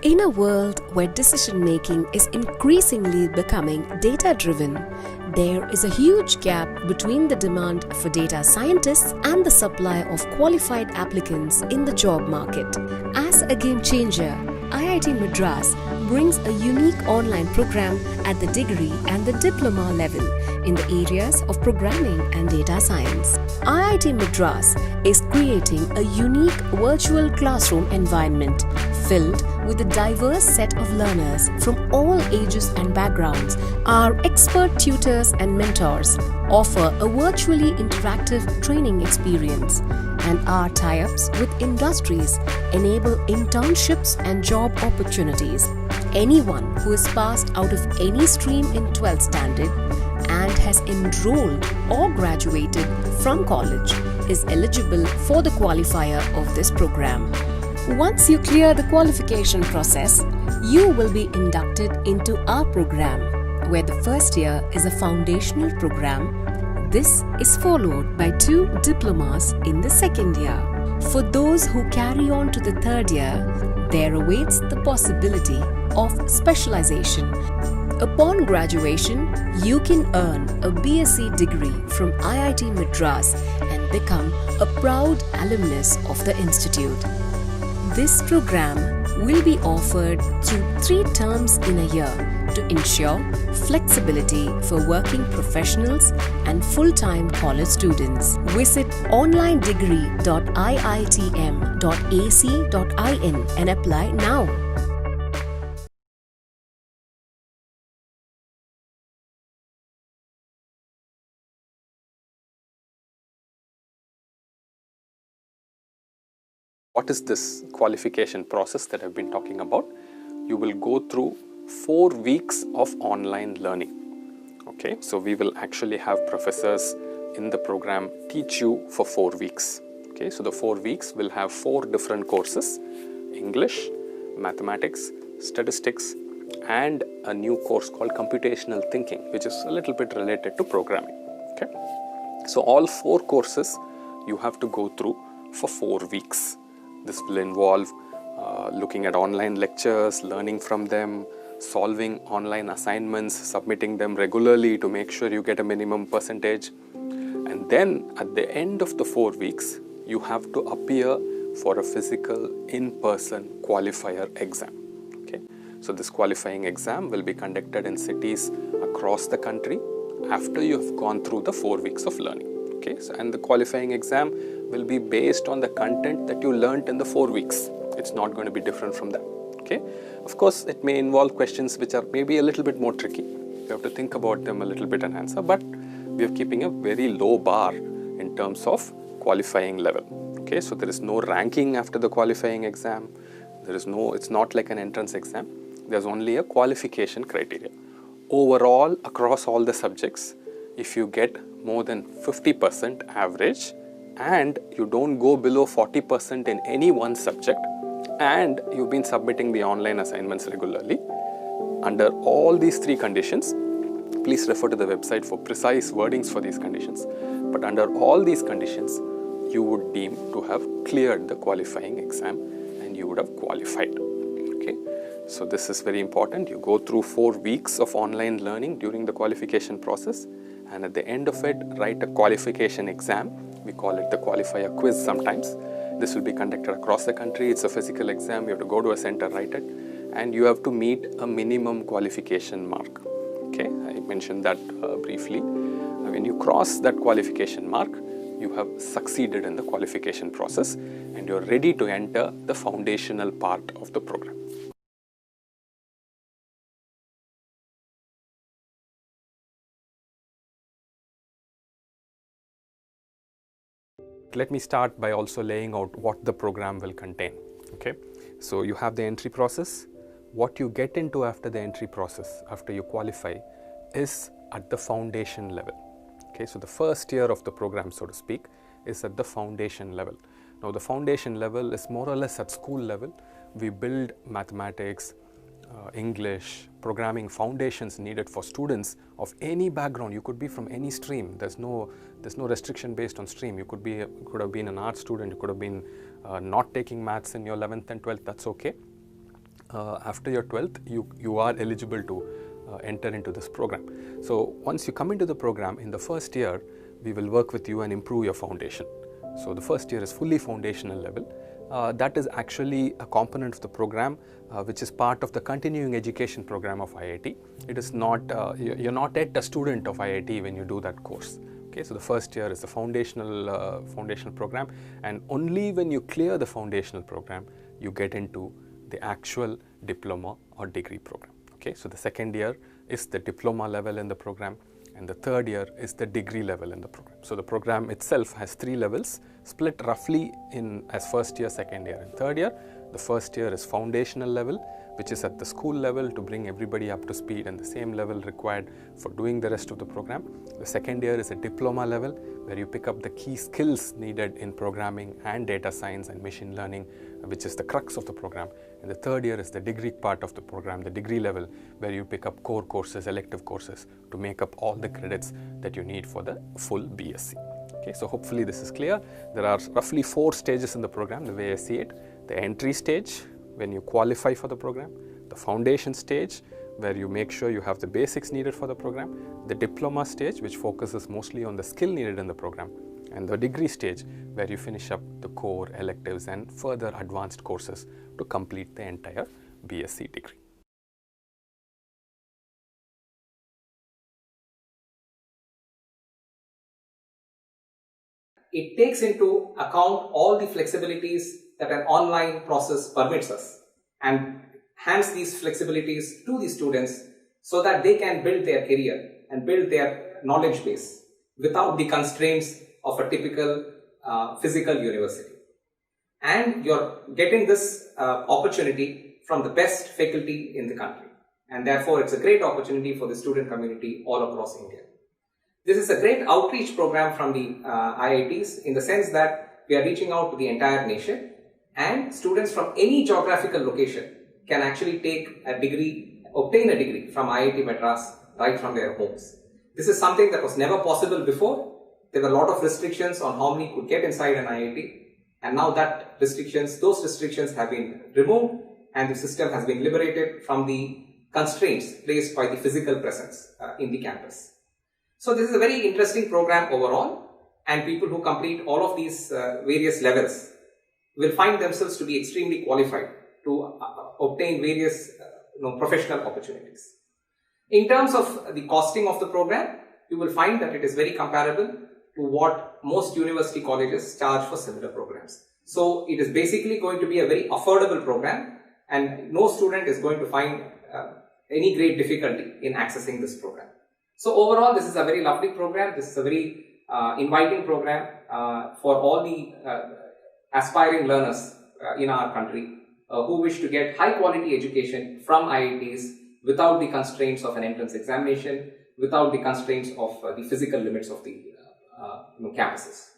In a world where decision-making is increasingly becoming data-driven, there is a huge gap between the demand for data scientists and the supply of qualified applicants in the job market. As a game changer, IIT Madras brings a unique online program at the degree and the diploma level in the areas of programming and data science. IIT Madras is creating a unique virtual classroom environment filled with a diverse set of learners from all ages and backgrounds. Our expert tutors and mentors offer a virtually interactive training experience, and our tie-ups with industries enable internships and job opportunities. Anyone who is passed out of any stream in 12th standard and has enrolled or graduated from college is eligible for the qualifier of this program. Once you clear the qualification process, you will be inducted into our program, where the first year is a foundational program. This is followed by 2 diplomas in the second year. For those who carry on to the third year, there awaits the possibility of specialization. Upon graduation, you can earn a BSc Degree from IIT Madras and become a proud alumnus of the institute. This program will be offered through 3 terms in a year to ensure flexibility for working professionals and full-time college students. Visit onlinedegree.iitm.ac.in and apply now. What is this qualification process that I've been talking about? You will go through 4 weeks of online learning. Okay, so we will actually have professors in the program teach you for 4 weeks. Okay, so the 4 weeks will have 4 different courses: English, mathematics, statistics, and a new course called computational thinking, which is a little bit related to programming. Okay, so all 4 courses you have to go through for 4 weeks. This will involve looking at online lectures, learning from them, solving online assignments, submitting them regularly to make sure you get a minimum percentage. And then at the end of the 4 weeks, you have to appear for a physical in-person qualifier exam. Okay? So this qualifying exam will be conducted in cities across the country after you have gone through the 4 weeks of learning. Okay? So, and the qualifying exam will be based on the content that you learnt in the 4 weeks. It's not going to be different from that. Okay? Of course, it may involve questions which are maybe a little bit more tricky. You have to think about them a little bit and answer, but we are keeping a very low bar in terms of qualifying level. Okay? So there is no ranking after the qualifying exam. It's not like an entrance exam. There's only a qualification criteria. Overall, across all the subjects, if you get more than 50% average and you don't go below 40% in any one subject, and you've been submitting the online assignments regularly, under all these 3 conditions, please refer to the website for precise wordings for these conditions, but under all these conditions, you would deem to have cleared the qualifying exam and you would have qualified. Okay? So this is very important. You go through 4 weeks of online learning during the qualification process, and at the end of it, write a qualification exam. We call it the qualifier quiz sometimes. This will be conducted across the country. It's a physical exam. You have to go to a center, write it, and you have to meet a minimum qualification mark. Okay, I mentioned that briefly. When you cross that qualification mark, you have succeeded in the qualification process and you're ready to enter the foundational part of the program. Let me start by also laying out what the program will contain. Okay, so you have the entry process. What you get into after the entry process, after you qualify, is at the foundation level. Okay, so the first year of the program, so to speak, is at the foundation level. Now the foundation level is more or less at school level. We build mathematics, English, programming foundations needed for students of any background. You could be from any stream. There's no restriction based on stream. You could have been an art student. You could have been not taking maths in your 11th and 12th. That's okay. after your 12th, you are eligible to enter into this program. So once you come into the program, in the first year, we will work with you and improve your foundation. So the first year is fully foundational level. That is actually a component of the program which is part of the continuing education program of IIT. It is not, you're not yet a student of IIT when you do that course. Okay, so the first year is the foundational program, and only when you clear the foundational program, you get into the actual diploma or degree program. Okay, so the second year is the diploma level in the program, and the third year is the degree level in the program. So the program itself has 3 levels, split roughly in as first year, second year, and third year. The first year is foundational level, which is at the school level to bring everybody up to speed and the same level required for doing the rest of the program. The second year is a diploma level, where you pick up the key skills needed in programming and data science and machine learning, which is the crux of the program. And the third year is the degree part of the program, the degree level, where you pick up core courses, elective courses to make up all the credits that you need for the full BSc. Okay, so hopefully this is clear. There are roughly 4 stages in the program, the way I see it. The entry stage, when you qualify for the program. The foundation stage, where you make sure you have the basics needed for the program. The diploma stage, which focuses mostly on the skill needed in the program. And the degree stage, where you finish up the core, electives, and further advanced courses to complete the entire BSc degree. It takes into account all the flexibilities that an online process permits us, and hands these flexibilities to the students so that they can build their career and build their knowledge base without the constraints of a typical physical university. And you're getting this opportunity from the best faculty in the country, and therefore it's a great opportunity for the student community all across India. This is a great outreach program from the IITs, in the sense that we are reaching out to the entire nation, and students from any geographical location can actually take a degree, obtain a degree from IIT Madras right from their homes. This is something that was never possible before. There were a lot of restrictions on how many could get inside an IIT, and now that those restrictions have been removed, and the system has been liberated from the constraints placed by the physical presence in the campus. So this is a very interesting program overall, and people who complete all of these various levels will find themselves to be extremely qualified to obtain various professional opportunities. In terms of the costing of the program, you will find that it is very comparable to what most university colleges charge for similar programs. So it is basically going to be a very affordable program, and no student is going to find any great difficulty in accessing this program. So overall, this is a very lovely program. This is a very inviting program for all the aspiring learners in our country who wish to get high quality education from IITs without the constraints of an entrance examination, without the constraints of the physical limits of the campuses.